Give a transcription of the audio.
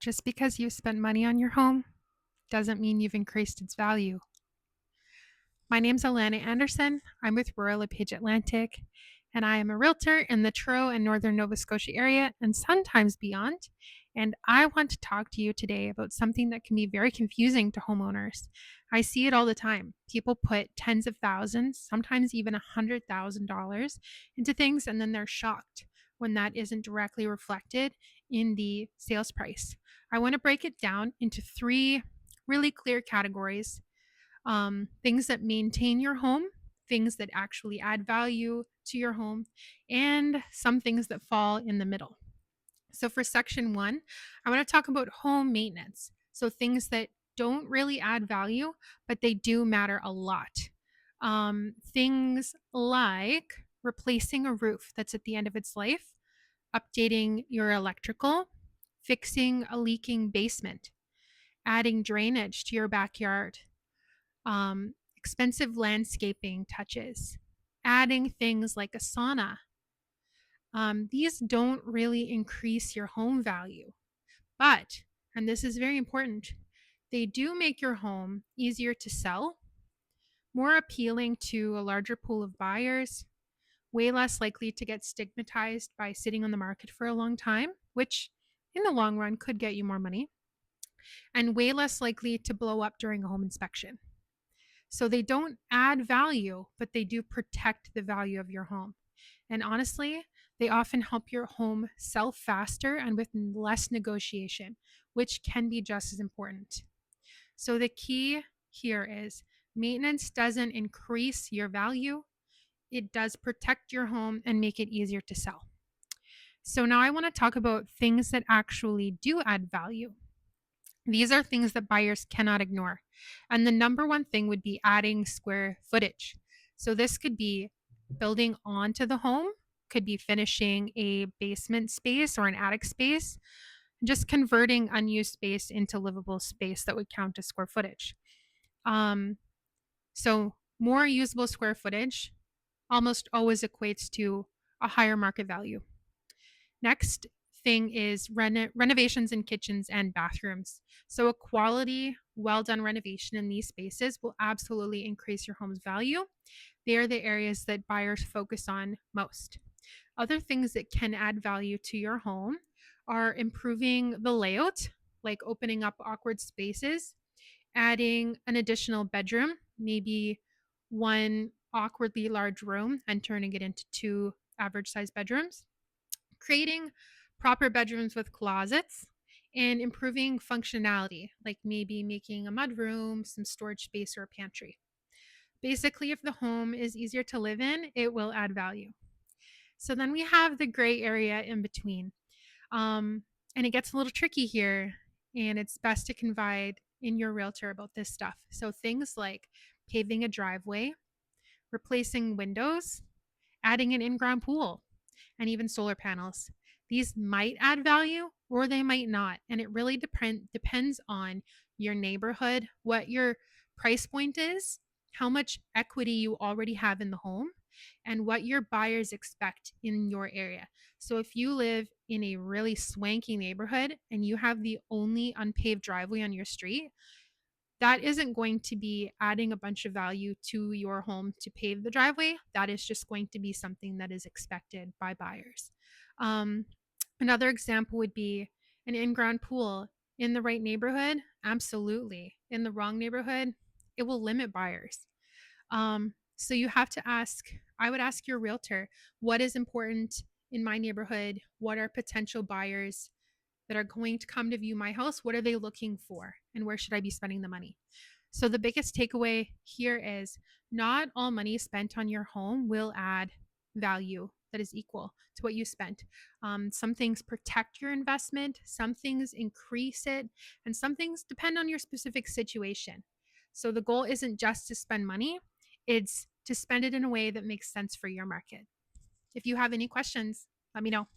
Just because you spent money on your home doesn't mean you've increased its value. My name's Alana Anderson. I'm with Royal LePage Atlantic, and I am a realtor in the Truro and Northern Nova Scotia area and sometimes beyond. And I want to talk to you today about something that can be very confusing to homeowners. I see it all the time. People put tens of thousands, sometimes even $100,000 into things, and then they're shocked when that isn't directly reflected in the sales price. I want to break it down into three really clear categories: things that maintain your home, things that actually add value to your home, and some things that fall in the middle. So, for section one, I want to talk about home maintenance. So, things that don't really add value, but they do matter a lot. Things like replacing a roof that's at the end of its life, updating your electrical, fixing a leaking basement, adding drainage to your backyard, expensive landscaping touches, adding things like a sauna. These don't really increase your home value, but, and this is very important, they do make your home easier to sell, more appealing to a larger pool of buyers, way less likely to get stigmatized by sitting on the market for a long time, which in the long run could get you more money, and way less likely to blow up during a home inspection. So they don't add value, but they do protect the value of your home. And honestly, they often help your home sell faster and with less negotiation, which can be just as important. So the key here is maintenance doesn't increase your value, it does protect your home and make it easier to sell. So now I want to talk about things that actually do add value. These are things that buyers cannot ignore. And the number one thing would be adding square footage. So this could be building onto the home, could be finishing a basement space or an attic space, just converting unused space into livable space that would count as square footage. Um, so more usable square footage almost always equates to a higher market value. Next thing is renovations in kitchens and bathrooms. So, a quality, well done renovation in these spaces will absolutely increase your home's value. They are the areas that buyers focus on most. Other things that can add value to your home are improving the layout, like opening up awkward spaces, adding an additional bedroom, maybe one awkwardly large room, and turning it into two average sized bedrooms, creating proper bedrooms with closets, and improving functionality, like maybe making a mudroom, some storage space, or a pantry. Basically, if the home is easier to live in, it will add value. So then we have the gray area in between. Um, and it gets a little tricky here, and it's best to confide in your realtor about this stuff. So things like paving a driveway, replacing windows, adding an in ground pool, and even solar panels. These might add value or they might not. And it really depends on your neighborhood, what your price point is, how much equity you already have in the home, and what your buyers expect in your area. So if you live in a really swanky neighborhood and you have the only unpaved driveway on your street, that isn't going to be adding a bunch of value to your home to pave the driveway. That is just going to be something that is expected by buyers. Um, Another example would be an in ground pool in the right neighborhood. Absolutely. In the wrong neighborhood, it will limit buyers. So you have to ask, I would ask your realtor, what is important in my neighborhood? What are potential buyers that are going to come to view my house? What are they looking for? And where should I be spending the money? So, the biggest takeaway here is not all money spent on your home will add value that is equal to what you spent. Some things protect your investment, some things increase it, and some things depend on your specific situation. So, the goal isn't just to spend money, it's to spend it in a way that makes sense for your market. If you have any questions, let me know.